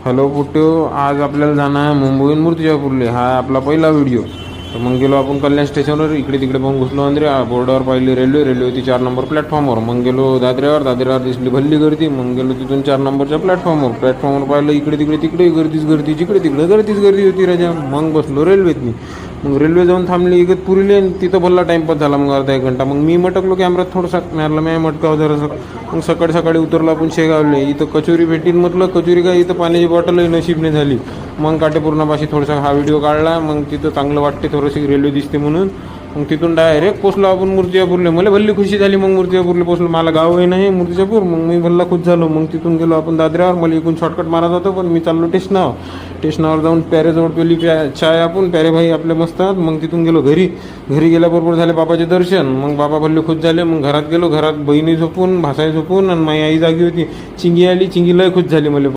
Hello पुट्टो, आज आपल्याला जाणं आहे मुंबईहून मूर्तिजापूरले. हा आपला पहिला व्हिडिओ. तर मग गेलो आपण कल्याण स्टेशनवर, इकडे तिकडे पाहून घुसलो अंदर. बोर्डावर पाहिली रेल्वे होती 4 नंबर प्लॅटफॉर्मवर. मग गेलो दादऱ्यावर दिसली भल्ली गर्दी. मग गेलो तिथून 4 नंबरच्या प्लॅटफॉर्मवर पाहिलं इकडे तिकडे गर्दी, जिकडे तिकडे गर्दी होती राजा. मग बसलो रेल्वेतनी. मग रेल्वे जाऊन थांबली इगतपुरीले. तिथं भल्ला टाईमपास झाला मग अर्धा 1 घंटा. मग मी मटकलो कॅमेरात थोडंसं मारलं, मी मटकाव जरासं. मग सकाळी उतरलो आपण शेगावले. इथं कचोरी भेटीन म्हटलं, कचोरी काय इथं पाण्याची बॉटलही नशीबने झाली. मग काटेपूर्णापाशी थोडासा हा व्हिडिओ काढला. मग तिथं चांगलं वाटते, थोडंशी रेल्वे दिसते म्हणून. मग तिथून डायरेक्ट पोचलो आपण मूर्तिजापूरले. मला भल्ली खुशी झाली. मग मूर्तिजापूरले पोचलो. मला गाव आहे नाही मूर्तिजापूर. मग मी भल्ला खुश झालो. मग तिथून गेलो आपण दादऱ्यावर. मला इकडून शॉर्टकट मारत होतो, पण मी चाललो स्टेशनावर जाऊन प्यारेजवळ पेली चाय आपण प्यारे भाई आपले मस्त. मग तिथून गेलो घरी गेल्याबरोबर झाले बाबाचे दर्शन. मग बाबा भल्ले खुश झाले. मग घरात गेलो. घरात बहिणी झोपून, भासाई झोपून, आणि माझी आई जागी होती. चिंगी आली. चिंगी लय खुश झाली मला.